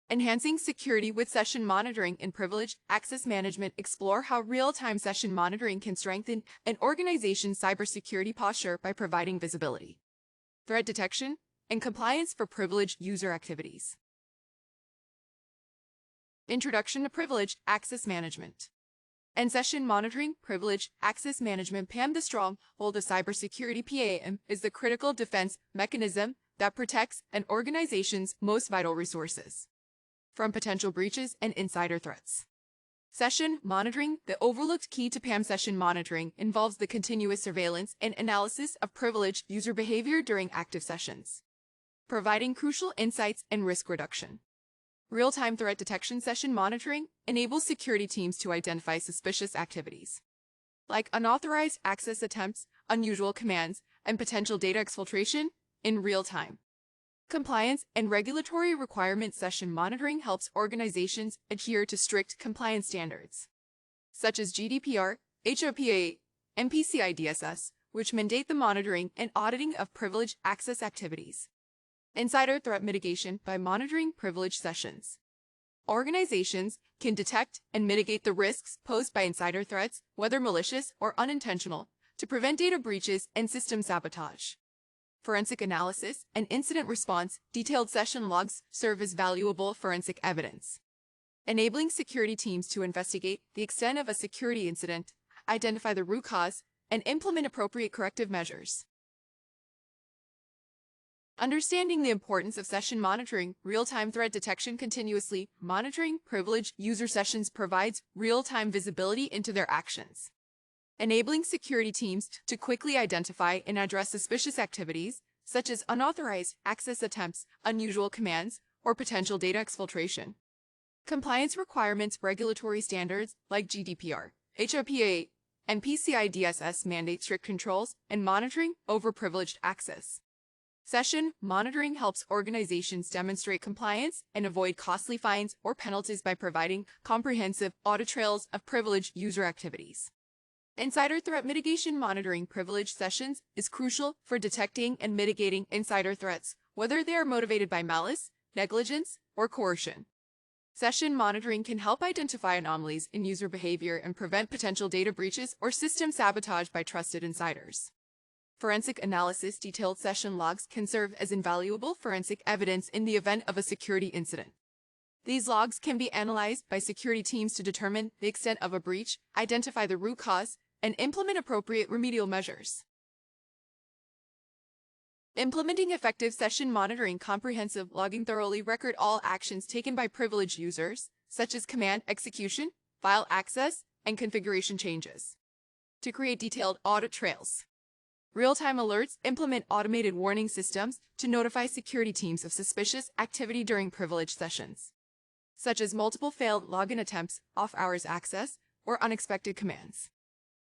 Enhancing security with session monitoring and privileged access management. Explore how real-time session monitoring can strengthen an organization's cybersecurity posture by providing visibility, threat detection, and compliance for privileged user activities. Introduction to Privileged Access Management and Session Monitoring. Privileged Access Management (PAM). The stronghold of cybersecurity (PAM) is the critical defense mechanism that protects an organization's most vital resources from potential breaches and insider threats. Session monitoring. The overlooked key to PAM session monitoring involves the continuous surveillance and analysis of privileged user behavior during active sessions, providing crucial insights and risk reduction. Real-time threat detection. Session monitoring enables security teams to identify suspicious activities, like unauthorized access attempts, unusual commands, and potential data exfiltration in real time. Compliance and regulatory requirements. Session monitoring helps organizations adhere to strict compliance standards, such as GDPR, HIPAA, and PCI DSS, which mandate the monitoring and auditing of privileged access activities. Insider threat mitigation. By monitoring privileged sessions, organizations can detect and mitigate the risks posed by insider threats, whether malicious or unintentional, to prevent data breaches and system sabotage. Forensic analysis and incident response. Detailed session logs serve as valuable forensic evidence, enabling security teams to investigate the extent of a security incident, identify the root cause, and implement appropriate corrective measures. Understanding the importance of session monitoring. Real-time threat detection. Continuously monitoring privileged user sessions provides real-time visibility into their actions, enabling security teams to quickly identify and address suspicious activities, such as unauthorized access attempts, unusual commands, or potential data exfiltration. Compliance requirements. Regulatory standards like GDPR, HIPAA, and PCI DSS mandate strict controls and monitoring over privileged access. Session monitoring helps organizations demonstrate compliance and avoid costly fines or penalties by providing comprehensive audit trails of privileged user activities. Insider threat mitigation. Monitoring privileged sessions is crucial for detecting and mitigating insider threats, whether they are motivated by malice, negligence, or coercion. Session monitoring can help identify anomalies in user behavior and prevent potential data breaches or system sabotage by trusted insiders. Forensic analysis. Detailed session logs can serve as invaluable forensic evidence in the event of a security incident. These logs can be analyzed by security teams to determine the extent of a breach, identify the root cause, and implement appropriate remedial measures. Implementing effective session monitoring. Comprehensive logging. Thoroughly record all actions taken by privileged users, such as command execution, file access, and configuration changes, to create detailed audit trails. Real-time alerts. Implement automated warning systems to notify security teams of suspicious activity during privileged sessions, such as multiple failed login attempts, off-hours access, or unexpected commands.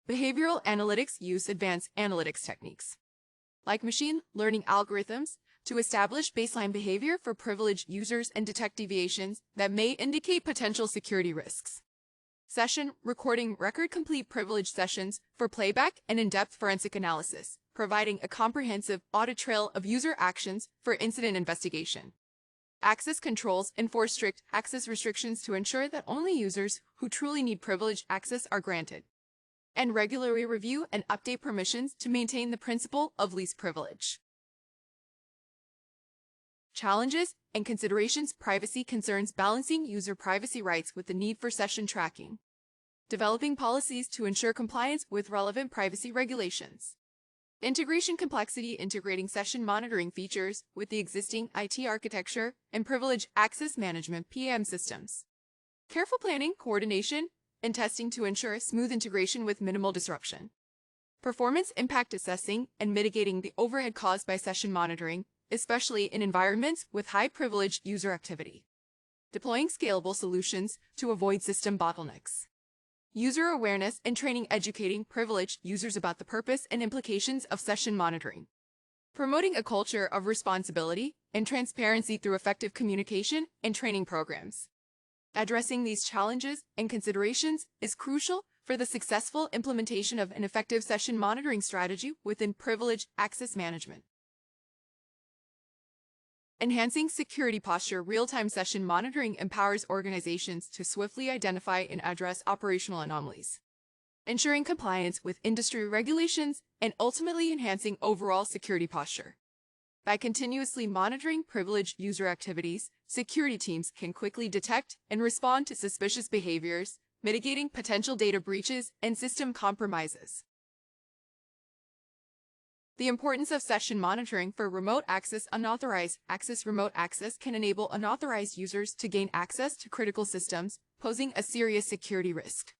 Behavioral analytics. Use advanced analytics techniques, like machine learning algorithms, to establish baseline behavior for privileged users and detect deviations that may indicate potential security risks. Session recording. Record complete privileged sessions for playback and in-depth forensic analysis, providing a comprehensive audit trail of user actions for incident investigation. Access controls. Enforce strict access restrictions to ensure that only users who truly need privileged access are granted, and regularly review and update permissions to maintain the principle of least privilege. Challenges and considerations. Privacy concerns. Balancing user privacy rights with the need for session tracking. Developing policies to ensure compliance with relevant privacy regulations. Integration complexity. Integrating session monitoring features with the existing IT architecture and privileged access management (PAM) systems. Careful planning, coordination, and testing to ensure smooth integration with minimal disruption. Performance impact. Assessing and mitigating the overhead caused by session monitoring, especially in environments with high privileged user activity. Deploying scalable solutions to avoid system bottlenecks. User awareness and training. Educating privileged users about the purpose and implications of session monitoring. Promoting a culture of responsibility and transparency through effective communication and training programs. Addressing these challenges and considerations is crucial for the successful implementation of an effective session monitoring strategy within privileged access management. Enhancing security posture. Real-time session monitoring empowers organizations to swiftly identify and address operational anomalies, ensuring compliance with industry regulations and ultimately enhancing overall security posture. By continuously monitoring privileged user activities, security teams can quickly detect and respond to suspicious behaviors, mitigating potential data breaches and system compromises. The importance of session monitoring for remote access. Unauthorized access. Remote access can enable unauthorized users to gain access to critical systems, posing a serious security risk.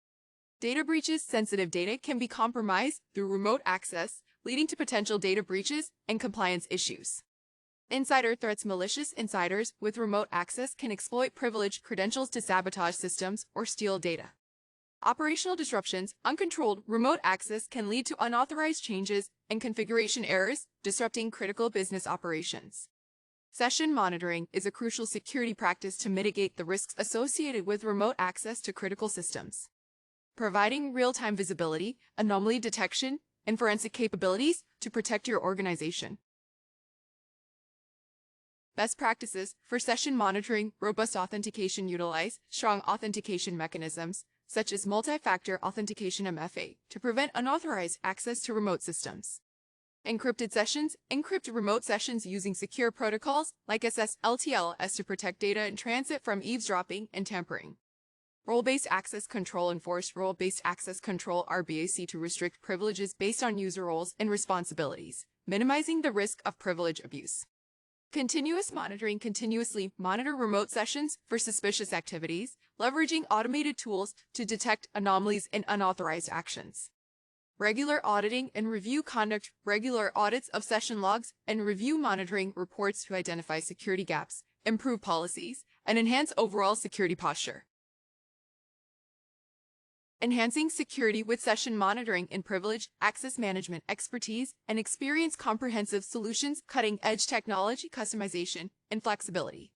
Data breaches. Sensitive data can be compromised through remote access, leading to potential data breaches and compliance issues. Insider threats. Malicious insiders with remote access can exploit privileged credentials to sabotage systems or steal data. Operational disruptions. Uncontrolled remote access can lead to unauthorized changes and configuration errors, disrupting critical business operations. Session monitoring is a crucial security practice to mitigate the risks associated with remote access to critical systems. Providing real-time visibility, anomaly detection, and forensic capabilities to protect your organization. Best practices for session monitoring. Robust authentication. Utilize strong authentication mechanisms, such as multi-factor authentication (MFA), to prevent unauthorized access to remote systems. Encrypted sessions. Encrypt remote sessions using secure protocols like SSL/TLS to protect data in transit from eavesdropping and tampering. Role-based access control. Enforce role-based access control (RBAC) to restrict privileges based on user roles and responsibilities, minimizing the risk of privilege abuse. Continuous monitoring. Continuously monitor remote sessions for suspicious activities, leveraging automated tools to detect anomalies and unauthorized actions. Regular auditing and review. Conduct regular audits of session logs and review monitoring reports to identify security gaps, improve policies, and enhance overall security posture. Enhancing security with session monitoring and privileged access management. Expertise and experience. Comprehensive solutions. Cutting-edge technology. Customization and flexibility.